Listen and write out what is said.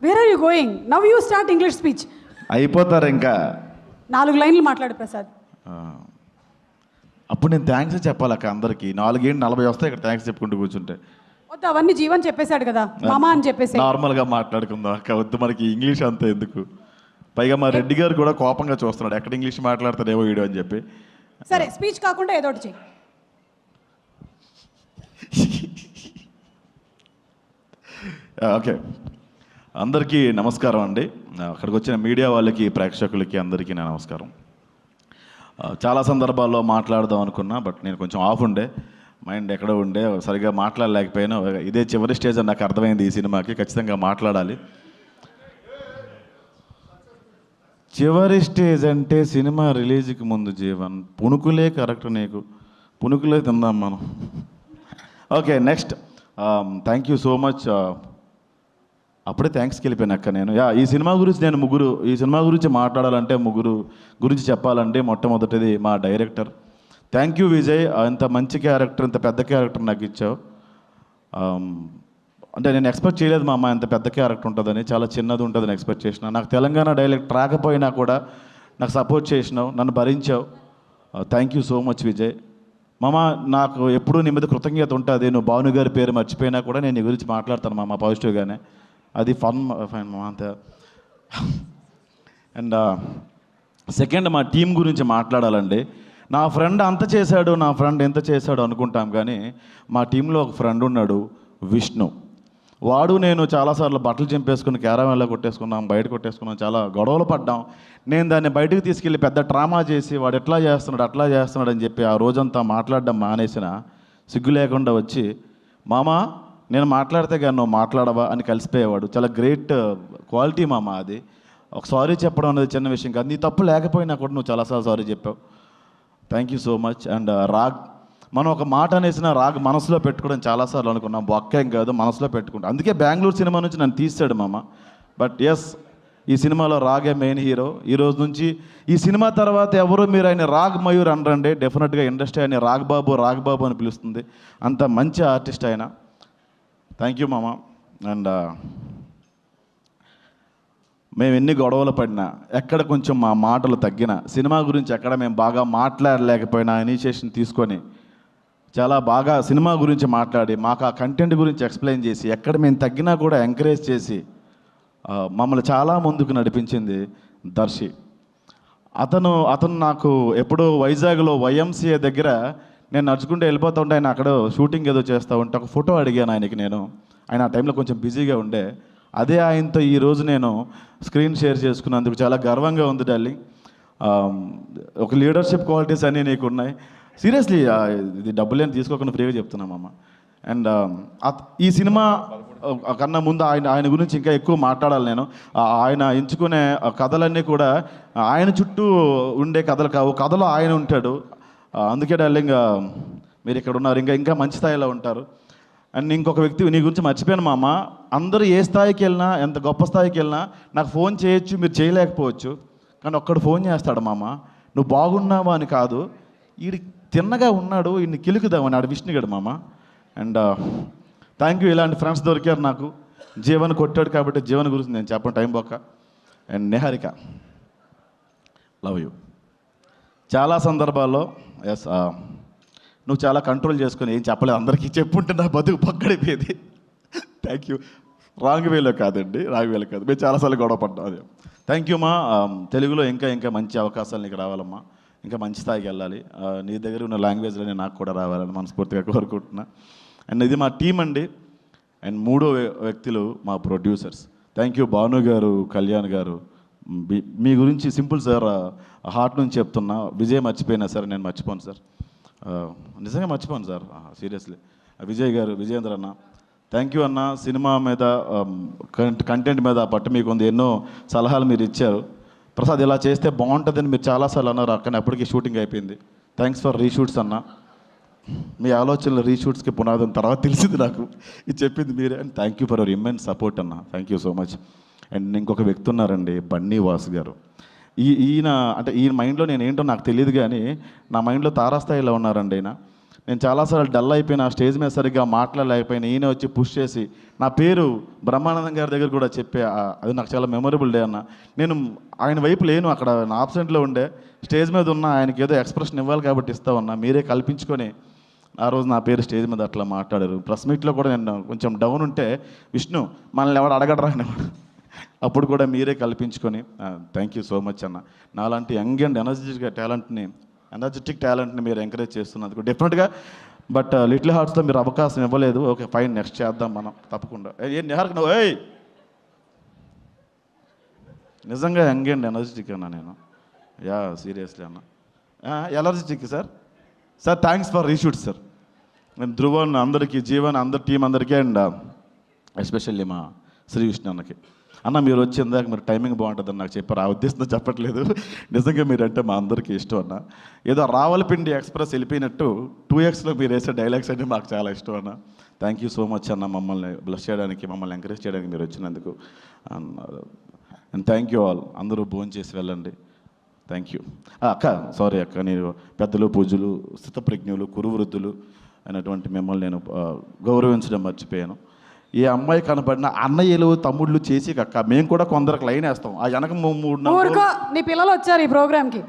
Wear are you going? Now you start English speech. అయిపోతారు ఇంకా 4 లైన్లు మాట్లాడు ప్రసాద్. అప్పుడు నేను థ్యాంక్స్ చెప్పాలక్క అందరికి. 4:40 వస్తాయి ఇక్కడ థ్యాంక్స్ చెప్పుకుంటూ కూర్చుంటే. వద్దు, అవన్నీ జీవన్ చెప్పేశాడు కదా, మామ అని చెప్పేసి నార్మల్గా మాట్లాడుకుందాం అక్క, వద్దు మనకి ఇంగ్లీష్ అంతా ఎందుకు. పైగా మా రెడ్డి గారు కూడా కోపంగా చూస్తున్నాడు, ఎక్కడ ఇంగ్లీష్ మాట్లాడతాడేమో వీడియో అని చెప్పి. సరే, స్పీచ్ కాకుండా ఏదో ఒకటి చెయ్యి. ఓకే, అందరికీ నమస్కారం అండి. అక్కడికి వచ్చిన మీడియా వాళ్ళకి, ప్రేక్షకులకి అందరికీ నా నమస్కారం. చాలా సందర్భాల్లో మాట్లాడదాం అనుకున్నా, బట్ నేను కొంచెం ఆఫ్ ఉండే, మైండ్ ఎక్కడో ఉండే, సరిగా మాట్లాడలేకపోయినా. ఇదే చివరి స్టేజ్ అని నాకు అర్థమైంది. ఈ సినిమాకి ఖచ్చితంగా మాట్లాడాలి. చివరి స్టేజ్ అంటే సినిమా రిలీజ్కి ముందు జీవన్. పుణుకులే కరెక్ట్, నీకు పుణుకులే తిందాం మనం. Okay, next. Thank you so much. అప్పుడే థ్యాంక్స్కి వెళ్ళిపోయాను అక్క నేను. ఈ సినిమా గురించి మాట్లాడాలంటే ముగ్గురు గురించి చెప్పాలంటే మొట్టమొదటిది మా డైరెక్టర్. థ్యాంక్ యూ విజయ్, ఇంత మంచి క్యారెక్టర్, ఇంత పెద్ద క్యారెక్టర్ నాకు ఇచ్చావు. అంటే నేను ఎక్స్పెక్ట్ చేయలేదు మా అమ్మ ఇంత పెద్ద క్యారెక్టర్ ఉంటుందని. చాలా చిన్నది ఉంటుందని ఎక్స్పెక్ట్ చేసిన. నాకు తెలంగాణ డైలెక్ట్ రాకపోయినా కూడా నాకు సపోర్ట్ చేసినావు, నన్ను భరించావు. Thank you so much Vijay. మామ, నాకు ఎప్పుడూ నీ మీద కృతజ్ఞత ఉంటుంది. నువ్వు భాను గారి పేరు మర్చిపోయినా కూడా నేను నీ గురించి మాట్లాడతాను మామ పాజిటివ్గానే. అది ఫైన్ మామ అంతే. అండ్ సెకండ్, మా టీం గురించి మాట్లాడాలండి. నా ఫ్రెండ్ అంత చేశాడు, నా ఫ్రెండ్ ఎంత చేశాడు అనుకుంటాం, కానీ మా టీంలో ఒక ఫ్రెండ్ ఉన్నాడు, విష్ణు. వాడు నేను చాలాసార్లు బట్టలు చింపేసుకుని క్యారవాన్లో కొట్టేసుకున్నాం, బయట కొట్టేసుకున్నాం, చాలా గొడవలు పడ్డాం. నేను దాన్ని బయటకు తీసుకెళ్ళి పెద్ద డ్రామా చేసి వాడు ఎట్లా చేస్తున్నాడు అట్లా చేస్తున్నాడు అని చెప్పి ఆ రోజంతా మాట్లాడడం మానేసిన, సిగ్గు లేకుండా వచ్చి, మామ నేను మాట్లాడితే కానీ నువ్వు మాట్లాడవా అని కలిసిపోయేవాడు. చాలా గ్రేట్ క్వాలిటీ మామ అది. ఒక సారీ చెప్పడం అనేది చిన్న విషయం కాదు. నీ తప్పు లేకపోయినా కూడా నువ్వు చాలాసార్లు సారీ చెప్పావు. Thank you so much. And రాగ్, మనం ఒక మాట అనేసిన రాగ్ మనసులో పెట్టుకోవడం చాలాసార్లు అనుకున్నాం. బొక్కేం కాదు, మనసులో పెట్టుకుంటాం. అందుకే బెంగళూరు సినిమా నుంచి నన్ను తీసాడు మామ. బట్ ఎస్, ఈ సినిమాలో రాగే మెయిన్ హీరో. ఈ రోజు నుంచి ఈ సినిమా తర్వాత ఎవరు మీరు ఆయన రాగ్ మయూర్ అనరండి, డెఫినెట్గా ఇండస్ట్రీ ఆయన రాగ్ బాబు అని పిలుస్తుంది. అంత మంచి ఆర్టిస్ట్ ఆయన. థ్యాంక్ యూ మామ. అండ్ మేము ఎన్ని గొడవలు పడినా, ఎక్కడ కొంచెం మా మాటలు తగ్గినా, సినిమా గురించి ఎక్కడ మేము బాగా మాట్లాడలేకపోయినా ఇనిషియేషన్ తీసుకొని చాలా బాగా సినిమా గురించి మాట్లాడి మాకు ఆ కంటెంట్ గురించి ఎక్స్ప్లెయిన్ చేసి, ఎక్కడ మేము తగ్గినా కూడా ఎంకరేజ్ చేసి మమ్మల్ని చాలా ముందుకు నడిపించింది దర్శి. అతను నాకు ఎప్పుడో వైజాగ్లో వైఎంసీఏ దగ్గర నేను నడుచుకుంటూ వెళ్ళిపోతూ ఉంటే, ఆయన అక్కడ షూటింగ్ ఏదో చేస్తూ ఉంటే ఒక ఫోటో అడిగాను ఆయనకి నేను. ఆయన ఆ టైంలో కొంచెం బిజీగా ఉండే. అదే ఆయనతో ఈరోజు నేను స్క్రీన్ షేర్ చేసుకున్నందుకు చాలా గర్వంగా ఉంది డార్లింగ్. ఒక లీడర్షిప్ క్వాలిటీస్ అన్నీ నీకు ఉన్నాయి. సీరియస్లీ, ఇది డబ్బులు ఏం తీసుకోకుండా ఫ్రీగా చెప్తున్నామమ్మ. అండ్ ఈ సినిమా కన్నా ముందు ఆయన గురించి ఇంకా ఎక్కువ మాట్లాడాలి నేను. ఆయన ఎంచుకునే కథలన్నీ కూడా ఆయన చుట్టూ ఉండే కథలు కావు, కథలో ఆయన ఉంటాడు. అందుకే డార్లింగ్, మీరు ఇక్కడ ఉన్నారు, ఇంకా మంచి స్థాయిలో ఉంటారు. అండ్ ఇంకొక వ్యక్తి నీ గురించి మర్చిపోయాను మామ. అందరూ ఏ స్థాయికి వెళ్ళినా, ఎంత గొప్ప స్థాయికి వెళ్ళినా నాకు ఫోన్ చేయొచ్చు, మీరు చేయలేకపోవచ్చు, కానీ ఒక్కడు ఫోన్ చేస్తాడు మామ. నువ్వు బాగున్నావా అని కాదు, వీడి తిన్నగా ఉన్నాడు, వీడిని కిలుకుదామని, ఆడు విష్ణుగాడు మామ. అండ్ థ్యాంక్ యూ, ఇలాంటి ఫ్రెండ్స్ దొరికారు నాకు. జీవన్ కొట్టాడు కాబట్టి జీవన్ గురించి నేను చెప్పను టైం పోక. And Niharika, love you. చాలా సందర్భాల్లో ఎస్, నువ్వు చాలా కంట్రోల్ చేసుకొని ఏం చెప్పలేదు, అందరికీ చెప్పుంటే నా బతుకు పక్కడిపోయేది. Thank you. రాంగ్ వేలో కాదండి, మేము చాలాసార్లు గొడవ పడ్డాం. అదే థ్యాంక్ యూ మా. తెలుగులో ఇంకా మంచి అవకాశాలు నీకు రావాలమ్మా, ఇంకా మంచి స్థాయికి వెళ్ళాలి. నీ దగ్గర ఉన్న లాంగ్వేజ్లోనే నాకు కూడా రావాలని మనస్ఫూర్తిగా కోరుకుంటున్నా. అండ్ ఇది మా టీం అండి. అండ్ మూడో వ్యక్తులు మా ప్రొడ్యూసర్స్. థ్యాంక్ యూ భాను గారు, కళ్యాణ్ గారు. మీ గురించి సింపుల్ సార్, హార్ట్ నుంచి చెప్తున్నా. విజయ్ మర్చిపోయినా సార్, నేను మర్చిపోను సార్, నిజంగా మర్చిపోను సార్, సీరియస్లీ. విజయ్ గారు, విజయేంద్ర అన్న, థ్యాంక్ యూ అన్న. సినిమా మీద కంటెంట్ మీద పట్టు మీకు ఉంది, ఎన్నో సలహాలు మీరు ఇచ్చారు. ప్రసాద్ ఇలా చేస్తే బాగుంటుందని మీరు చాలాసార్లు అన్నారు, కానీ అప్పటికి షూటింగ్ అయిపోయింది. థ్యాంక్స్ ఫర్ రీషూట్స్ అన్న. మీ ఆలోచనలు రీషూట్స్కి పునాదం తర్వాత తెలిసింది నాకు, ఇది చెప్పింది మీరే. And thank you for your immense support అన్న, thank you so much. And ఇంకొక వ్యక్తి ఉన్నారండి, బన్నీ వాసు గారు. ఈయన మైండ్లో నేను ఏంటో నాకు తెలియదు, కానీ నా మైండ్లో తారాస్థాయిలో ఉన్నారండి ఆయన. నేను చాలాసార్లు డల్ అయిపోయినా స్టేజ్ మీద సరిగ్గా మాట్లాడలేకపోయినా ఈయన వచ్చి పుష్ చేసి నా పేరు బ్రహ్మానందం గారి దగ్గర కూడా చెప్పే అది నాకు చాలా మెమొరబుల్ డే అన్న. నేను ఆయన వైపు లేను, అక్కడ నా ఆబ్సెంట్లో ఉండే, స్టేజ్ మీద ఉన్న ఆయనకి ఏదో ఎక్స్ప్రెషన్ ఇవ్వాలి కాబట్టి ఇస్తా ఉన్నా. మీరే కల్పించుకొని ఆ రోజు నా పేరు స్టేజ్ మీద అట్లా మాట్లాడారు. ప్రెస్ మీట్లో కూడా నేను కొంచెం డౌన్ ఉంటే విష్ణు మనల్ని ఎవరు అడగడరా అనేవాడు, అప్పుడు కూడా మీరే కల్పించుకొని థ్యాంక్ యూ సో మచ్ అన్న. నాలాంటి యంగ్ అండ్ ఎనర్జెటిక్ టాలెంట్ని మీరు ఎంకరేజ్ చేస్తున్నందుకు డెఫినెట్గా. బట్ లిటిల్ హార్ట్స్లో మీరు అవకాశం ఇవ్వలేదు, ఓకే ఫైన్, నెక్స్ట్ చేద్దాం మనం తప్పకుండా. నిహార్కి నువ్వు నిజంగా యంగ్ అండ్ ఎనర్జెటిక్ అన్న నేను, యా సీరియస్లీ అన్న. Energetic sir thanks for reshoot sir. నేను ధ్రువన్ అందరికీ, జీవన్ అందరి టీం అందరికీ, అండ్ ఎస్పెషల్లీ మా శ్రీ విష్ణు అన్నకి. అన్న మీరు వచ్చి ఇందాక మీరు టైమింగ్ బాగుంటుందని నాకు చెప్పారు, ఆ ఉద్దేశంతో చెప్పట్లేదు, నిజంగా మీరంటే మా అందరికీ ఇష్టం అన్న. ఏదో రావలపిండి ఎక్స్ప్రెస్ వెళ్ళిపోయినట్టు 2Xలో మీరు వేసే డైలాగ్స్ అంటే మాకు చాలా ఇష్టం అన్న. థ్యాంక్ యూ సో మచ్ అన్న, మమ్మల్ని బ్లెస్ చేయడానికి, మమ్మల్ని ఎంకరేజ్ చేయడానికి మీరు వచ్చినందుకు. And thank you all. అందరూ భోజనం చేసి వెళ్ళండి. థ్యాంక్ యూ అక్క. సారీ అక్క, నేను పెద్దలు, పూజలు, స్థితప్రజ్ఞులు, కురువృద్ధులు అయినటువంటి మిమ్మల్ని నేను గౌరవించడం మర్చిపోయాను. ఏ అమ్మాయి కనపడిన అన్నయ్యలు తమ్ముళ్ళు చేసి అక్క మేము కూడా కొందరికి లైన్ వేస్తాం. ఆ వెనక 3 ఊరుకో, నీ పిల్లలు వచ్చారు ఈ ప్రోగ్రామ్కి.